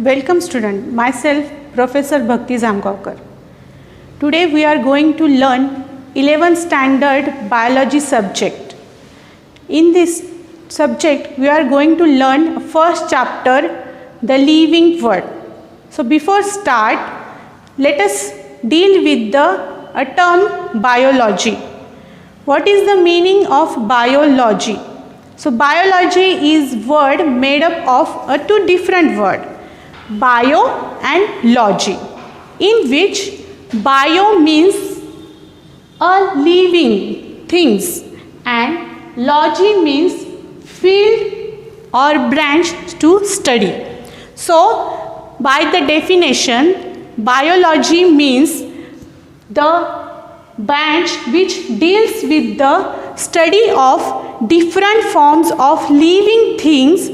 Welcome student, myself Professor Bhakti Zamgaonkar. Today we are going to learn 11th standard biology subject. In this subject we are going to learn first chapter, the living world. So before start, let us deal with the term biology. What is the meaning of biology? So biology is word made up of two different words, bio and logy, in which bio means a living things and logy means field or branch to study. So by the definition, biology means the branch which deals with the study of different forms of living things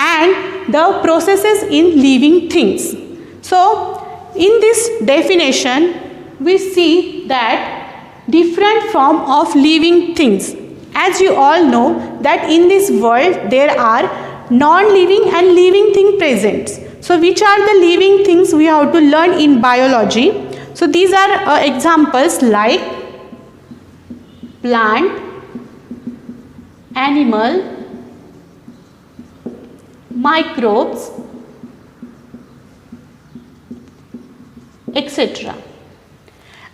and the processes in living things. So in this definition we see that different form of living things. As you all know that in this world there are non-living and living thing present. So which are the living things we have to learn in biology? So these are examples like plant, animal, microbes, etc.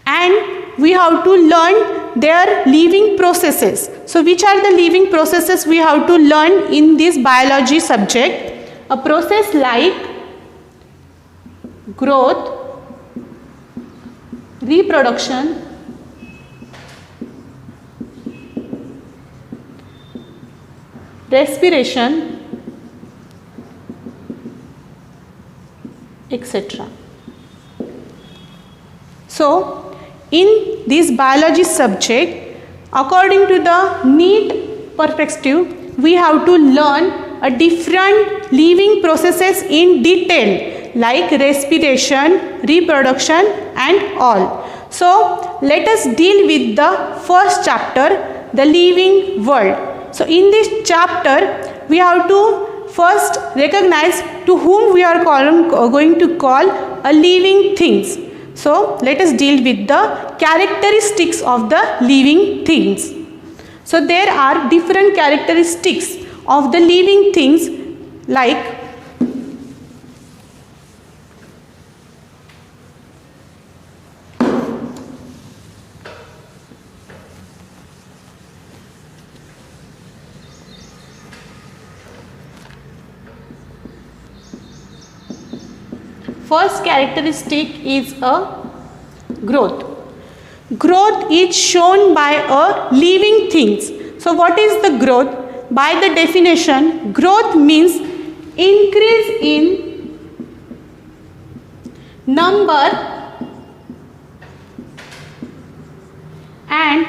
And we have to learn their living processes. So which are the living processes we have to learn in this biology subject? A process like growth, reproduction, respiration, etc. So in this biology subject, according to the neat perspective, we have to learn a different living processes in detail like respiration, reproduction and all. So let us deal with the first chapter, the living world. So in this chapter we have to first recognize to whom we are going to call a living things. So let us deal with the characteristics of the living things. So there are different characteristics of the living things like first characteristic is a growth. Growth is shown by a living things. So what is the growth? By the definition, growth means increase in number and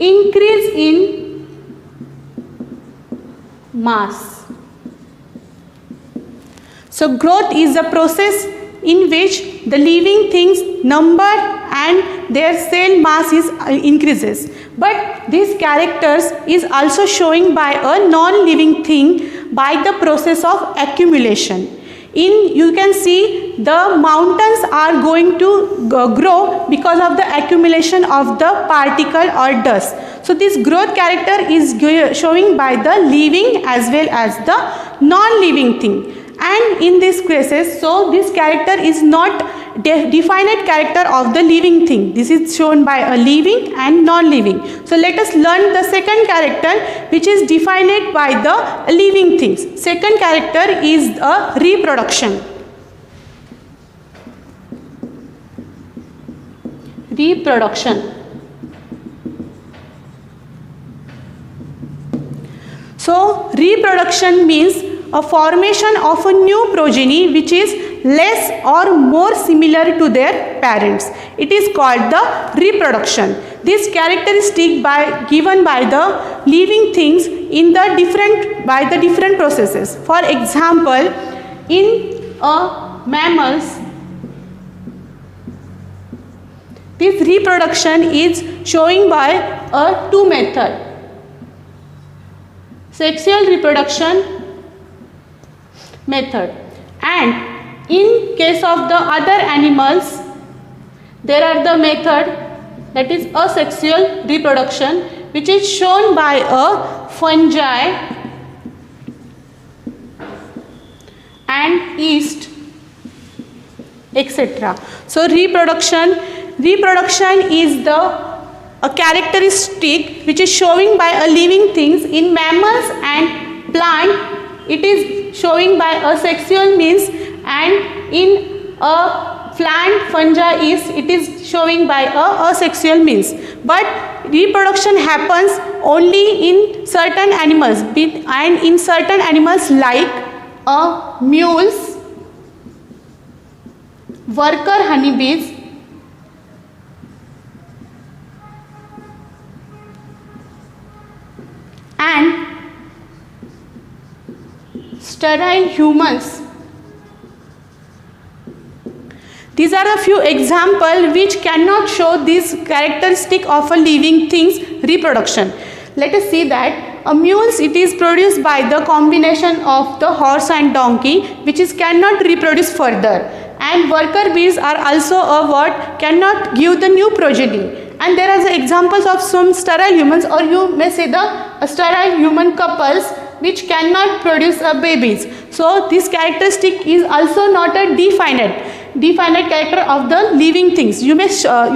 increase in mass. So growth is a process in which the living things number and their cell mass is increases. But these characters is also showing by a non-living thing by the process of accumulation. You can see the mountains are going to grow because of the accumulation of the particle or dust. So this growth character is showing by the living as well as the non-living thing. And in these cases, so this character is not definite character of the living thing. This is shown by a living and non-living. So let us learn the second character which is defined by the living things. Second character is a reproduction. Reproduction. So reproduction means a formation of a new progeny which is less or more similar to their parents. It is called the reproduction. This characteristic given by the living things in the different processes. For example, in mammals, this reproduction is showing by a two method. Sexual reproduction method and in case of the other animals, there are the method that is asexual reproduction, which is shown by a fungi and yeast, etc. So reproduction is a characteristic which is showing by a living things. In mammals and plant, it is showing by a sexual means, and in a plant fungi it is showing by a asexual means. But reproduction happens only in certain animals, and in certain animals like mules, worker honeybees, and sterile humans. These are a few examples which cannot show this characteristic of a living thing's reproduction. Let us see that a mules, it is produced by the combination of the horse and donkey, which is cannot reproduce further, and worker bees are also a what cannot give the new progeny. And there are the examples of some sterile humans, or you may say the sterile human couples which cannot produce babies. So this characteristic is also not a definite character of the living things. You may tell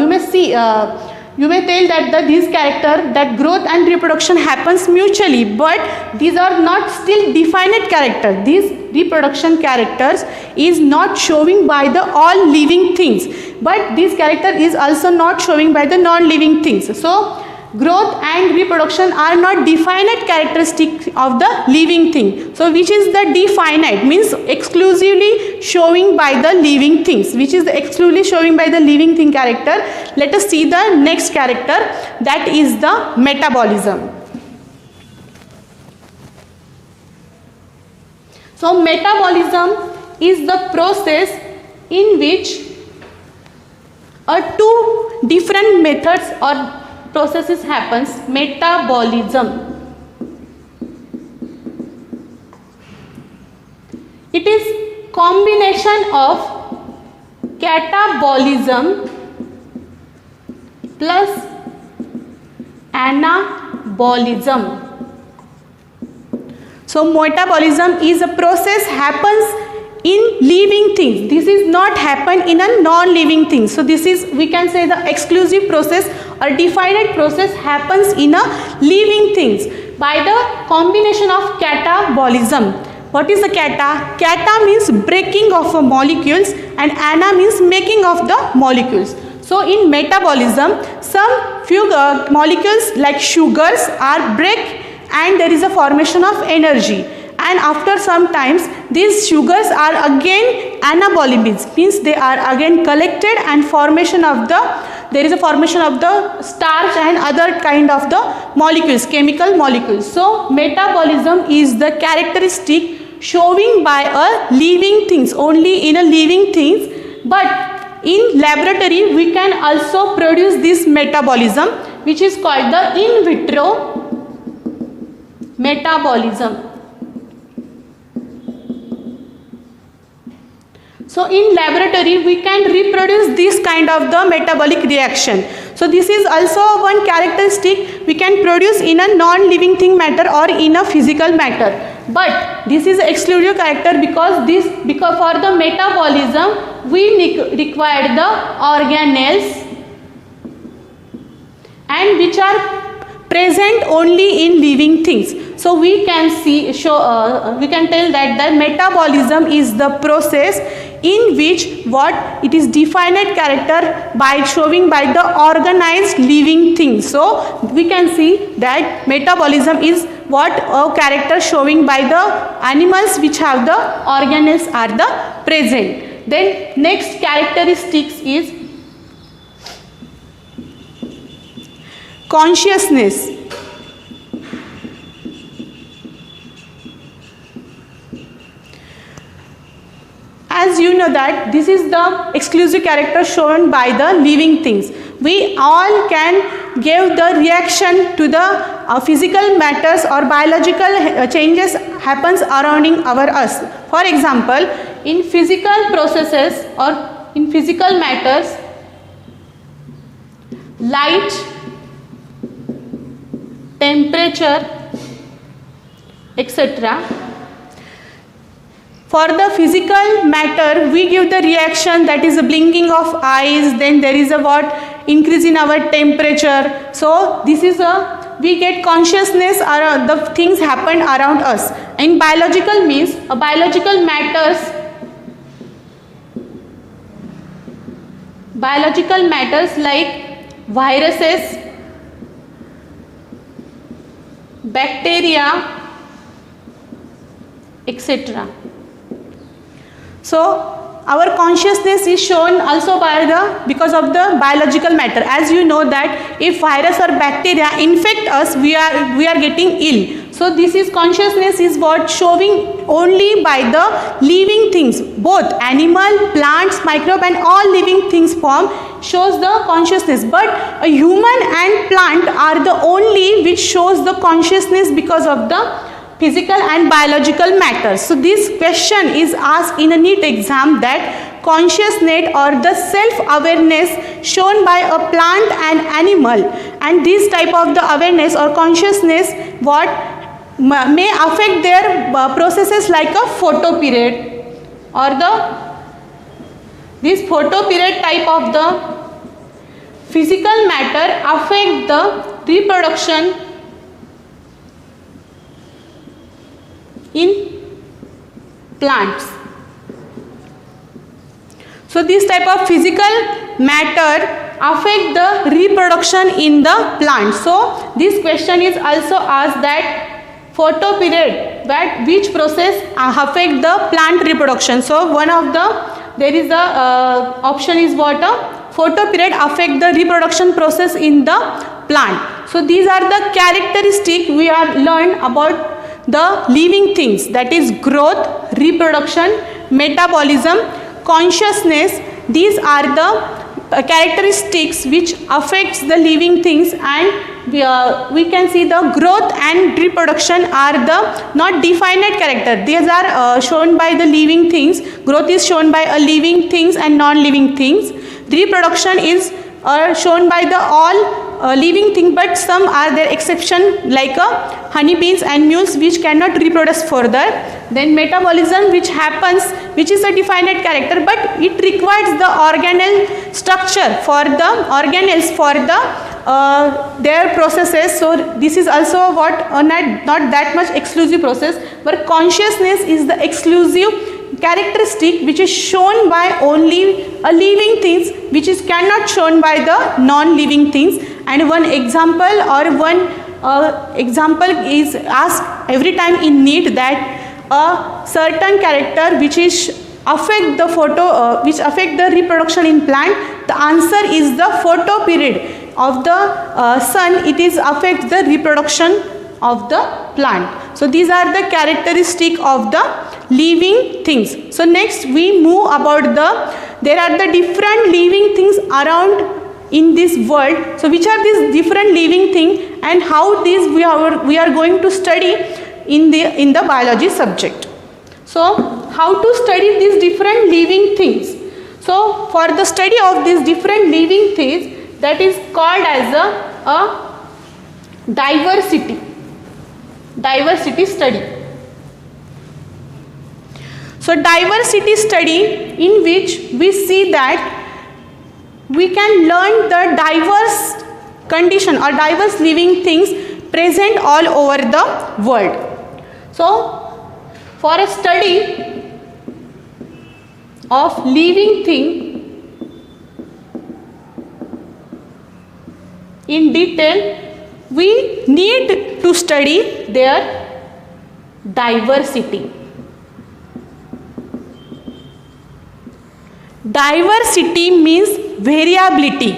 that these character, that growth and reproduction happens mutually, but these are not still definite character. These reproduction characters is not showing by the all living things, but this character is also not showing by the non-living things. So growth and reproduction are not definite characteristic of the living thing. So which is the definite means exclusively showing by the living things, which is the exclusively showing by the living thing character. Let us see the next character, that is the metabolism. So metabolism is the process in which two different methods or processes happens. Metabolism, it is combination of catabolism plus anabolism. So metabolism is a process happens in living things. This is not happen in a non-living thing. So this is, we can say, the exclusive process or definite process happens in a living things by the combination of catabolism. What is the cata? Cata means breaking of molecules, and ana means making of the molecules. So in metabolism, some few molecules like sugars are break, and there is a formation of energy. And after some times, these sugars are again anabolism, means they are again collected, and formation of there is a formation of the starch and other kind of the molecules, chemical molecules. So metabolism is the characteristic showing by a living things, only in a living things. But in laboratory we can also produce this metabolism, which is called the in vitro metabolism. So in laboratory we can reproduce this kind of the metabolic reaction. So this is also one characteristic we can produce in a non-living thing matter or in a physical matter. But this is exclusive character because for the metabolism we require the organelles, and which are present only in living things. So we can we can tell that the metabolism is the process in which it is definite character by showing by the organized living things. So we can see that metabolism is a character showing by the animals which have the organelles are the present. Then next characteristics is consciousness. As you know that this is the exclusive character shown by the living things. We all can give the reaction to the physical matters or biological changes happens surrounding us. For example, in physical processes or in physical matters, light, temperature, etc. For the physical matter, we give the reaction, that is a blinking of eyes, then there is a increase in our temperature. So this is we get consciousness, the things happen around us. In biological means, biological matters like viruses, bacteria, etc. So our consciousness is shown also because of the biological matter. As you know that if virus or bacteria infect us, we are getting ill. So this is consciousness is what showing only by the living things, both animal, plants, microbe and all living things form shows the consciousness. But a human and plant are the only which shows the consciousness because of the physical and biological matters. So this question is asked in a NEET exam, that consciousness or the self-awareness shown by a plant and animal, and this type of the awareness or consciousness what may affect their processes like a photoperiod, or this photoperiod type of the physical matter affect the reproduction in plants. So this type of physical matter affect the reproduction in the plant. So this question is also asked, that photoperiod, that which process affect the plant reproduction. So one of there is a option is what, photoperiod affect the reproduction process in the plant. So these are the characteristics we are learned about the living things, that is growth, reproduction, metabolism, consciousness. These are the characteristics which affects the living things, and we can see the growth and reproduction are the not defined character. These are shown by the living things. Growth is shown by a living things and non-living things. Reproduction is shown by the all living thing, but some are there exception like honeybees and mules which cannot reproduce further. Then metabolism which happens, which is a defined character, but it requires the organelle structure for the organelles for the their processes. So this is also what not that much exclusive process, but consciousness is the exclusive characteristic which is shown by only a living things, which is cannot shown by the non-living things. And one example is asked every time in NEET, that a certain character which is affect the which affect the reproduction in plant. The answer is the photoperiod of the sun. It is affects the reproduction of the plant. So these are the characteristic of the living things. So next we move about there are the different living things around in this world. So which are these different living things, and how these we are going to study in the biology subject. So how to study these different living things? So for the study of these different living things, that is called as a diversity study. So diversity study, in which we see that we can learn the diverse condition or diverse living things present all over the world. So for a study of living thing in detail, we need to study their diversity. Diversity means variability.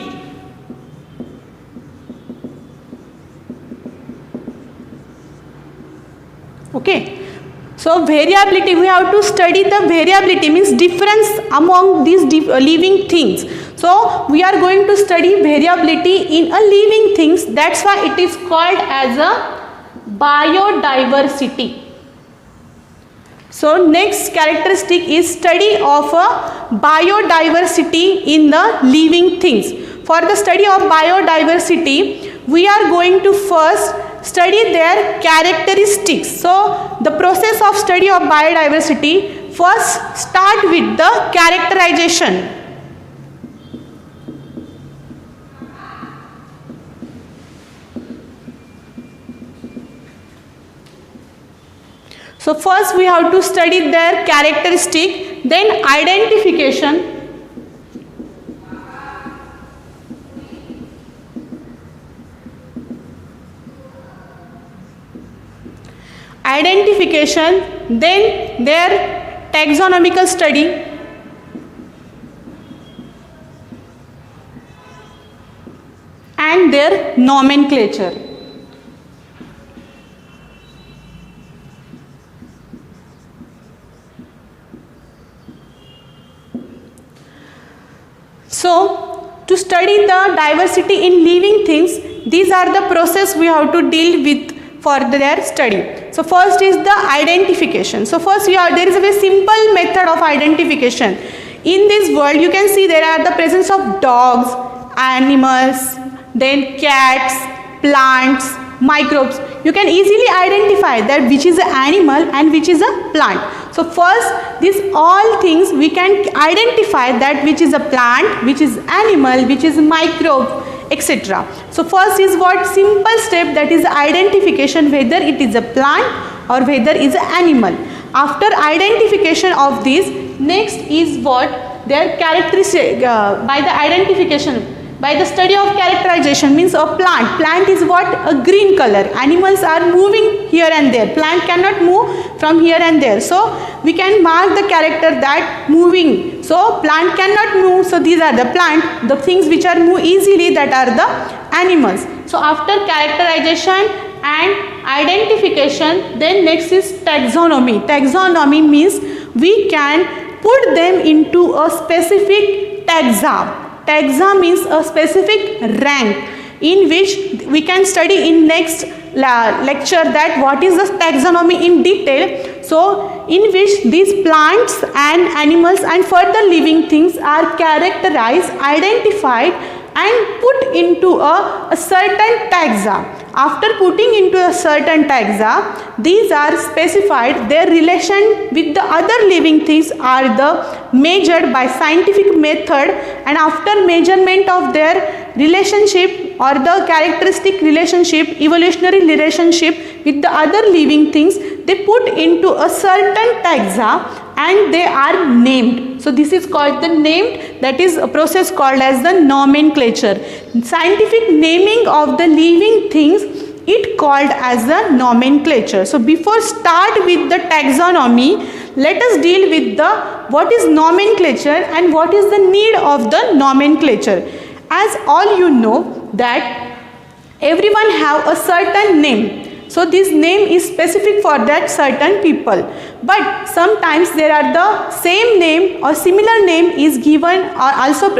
Okay. So variability, we have to study the variability, means difference among these living things. So we are going to study variability in a living things. That's why it is called as a biodiversity. So next characteristic is study of biodiversity in the living things. For the study of biodiversity, we are going to first study their characteristics. So the process of study of biodiversity first start with the characterization. So first we have to study their characteristic, then identification, then their taxonomical study, and their nomenclature. So, to study the diversity in living things, these are the process we have to deal with for their study. So, first is the identification. So, first there is a very simple method of identification. In this world, you can see there are the presence of dogs, animals, then cats, plants, microbes. You can easily identify that which is an animal and which is a plant. So first, these all things we can identify that which is a plant, which is animal, which is microbe, etc. So first is what? Simple step, that is identification whether it is a plant or whether it is an animal. After identification of this, next is what? Their characteristic, by the identification, by the study of characterization, means a plant. Plant is what? A green color. Animals are moving here and there. Plant cannot move from here and there. So we can mark the character that moving. So plant cannot move. So these are the plant. The things which are move easily, that are the animals. So after characterization and identification, then next is taxonomy. Taxonomy means we can put them into a specific taxa. Taxa means a specific rank, in which we can study in next lecture that what is the taxonomy in detail. So in which these plants and animals and further living things are characterized, identified and put into a certain taxa. After putting into a certain taxa, these are specified, their relation with the other living things are the measured by scientific method, and after measurement of their relationship or the characteristic relationship, evolutionary relationship with the other living things, they put into a certain taxa and they are named. So this is called the named, that is a process called as the nomenclature. Scientific naming of the living things, it called as the nomenclature. So before start with the taxonomy, let us deal with the what is nomenclature and what is the need of the nomenclature. As all you know that everyone have a certain name. So this name is specific for that certain people. But sometimes there are the same name or similar name is given or also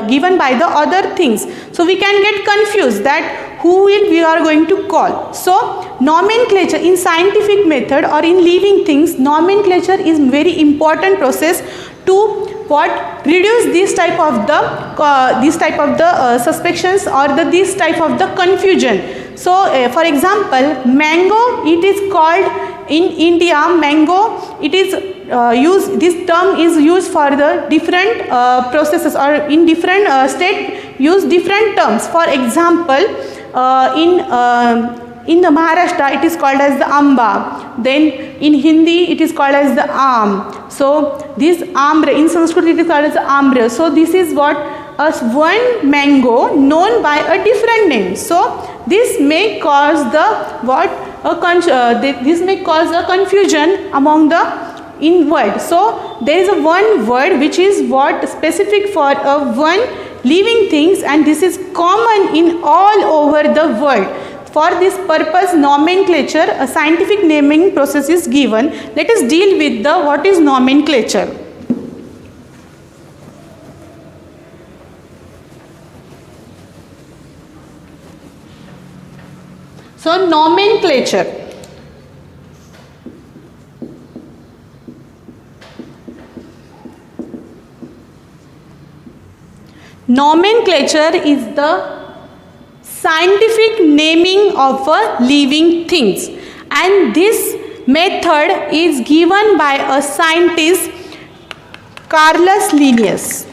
given by the other things. So we can get confused that who we are going to call. So nomenclature in scientific method or in living things, nomenclature is very important process to what? Reduce this type of the suspicions or this type of the confusion. So for example, mango, it is called in India, mango, it is used, this term is used for the different processes, or in different state use different terms. For example, in the Maharashtra it is called as the amba, then in Hindi it is called as the aam. So this ambre, in Sanskrit it is called as the ambre. So this is what? As one mango known by a different name. So this may cause the what? This may cause a confusion among the in word. So there is a one word which is what? Specific for a one living things, and this is common in all over the world. For this purpose, nomenclature, a scientific naming process is given. Let us deal with the what is nomenclature. So nomenclature. Nomenclature is the scientific naming of living things, and this method is given by a scientist, Carolus Linnaeus.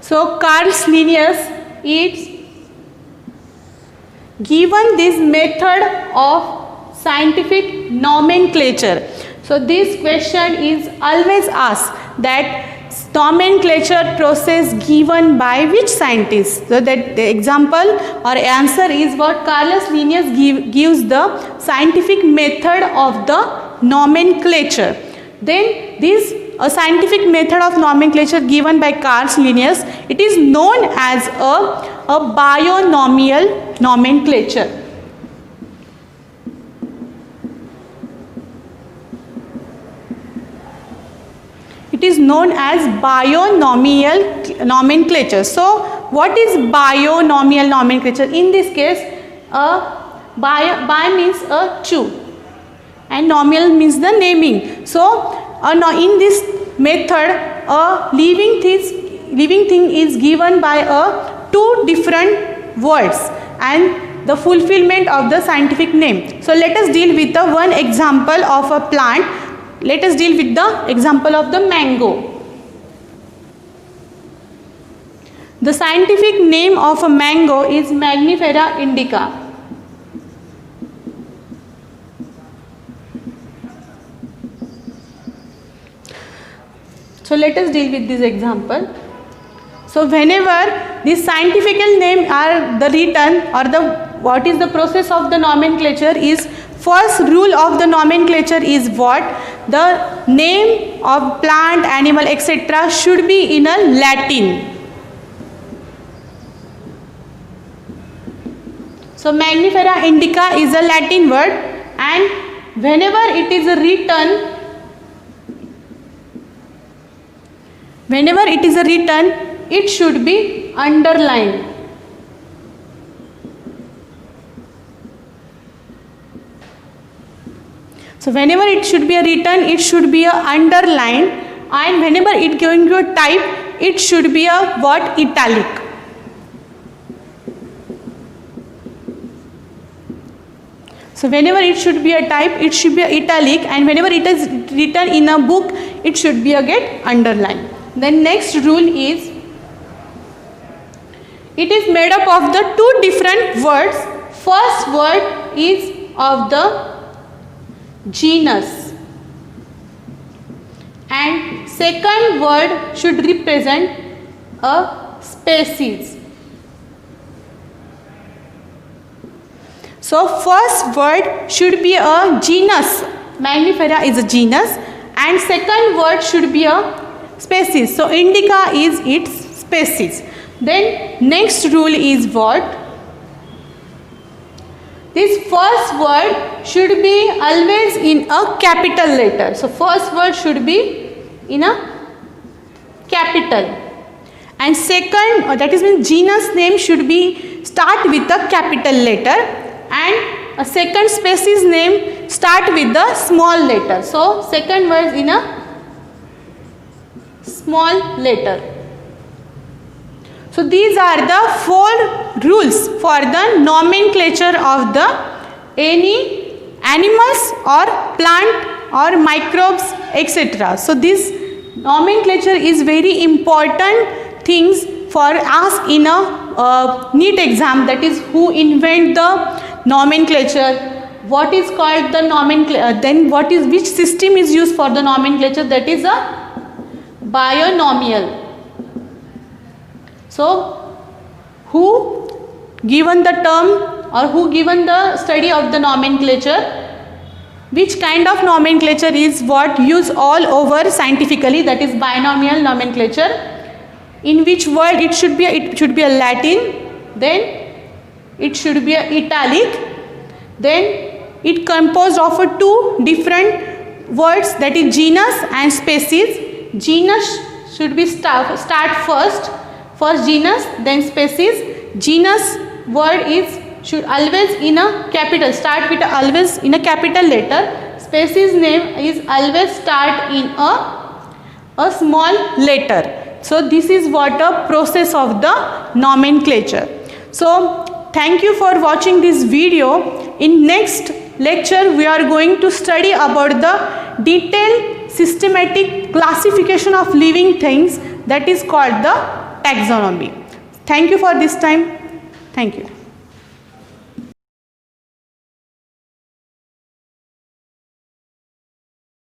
So Carolus Linnaeus is given this method of scientific nomenclature. So this question is always asked, that nomenclature process given by which scientist? So that the example or answer is what Carolus Linnaeus gives the scientific method of the nomenclature. Then this a scientific method of nomenclature given by Carolus Linnaeus, it is known as a binomial nomenclature. It is known as binomial nomenclature. So what is binomial nomenclature? In this case, bi means a two and nomial means the naming. So in this method, a living thing is given by two different words and the fulfillment of the scientific name. So let us deal with the one example of a plant. Let us deal with the example of the mango. The scientific name of a mango is Mangifera indica. So let us deal with this example. So whenever the scientific name are the written, or what is the process of the nomenclature is, first rule of the nomenclature is what? The name of plant, animal, etc. should be in a Latin. So Mangifera indica is a Latin word, and whenever it is written, it should be underlined. So whenever it should be written, it should be a underline, and whenever it going to type, it should be a what? Italic. So whenever it should be a type, it should be a italic, and whenever it is written in a book, it should be a get underlined. Then next rule is, it is made up of the two different words. First word is of the genus and second word should represent a species. So first word should be a genus. Mangifera is a genus, and second word should be a species. So indica is its species. Then next rule is what? This first word should be always in a capital letter. So first word should be in a capital, and second, that is means genus name should be start with a capital letter, and a second species name start with the small letter. So second word in a small letter. So these are the 4 rules for the nomenclature of the any animals or plant or microbes, etc. So this nomenclature is very important things for us in a NEET exam, that is who invent the nomenclature, what is called the nomenclature, then which system is used for the nomenclature, that is a binomial. So who given the term or who given the study of the nomenclature, which kind of nomenclature is what used all over scientifically, that is binomial nomenclature. In which word it should be a Latin, then it should be a italic, then it composed of 2 different words, that is genus and species. Genus should be start first genus, then species. Genus word should always in a capital, start with always in a capital letter. Species name is always start in a small letter. So this is what a process of the nomenclature. So thank you for watching this video. In next lecture we are going to study about the detailed systematic classification of living things, that is called the taxonomy. Thank you for this time. Thank you.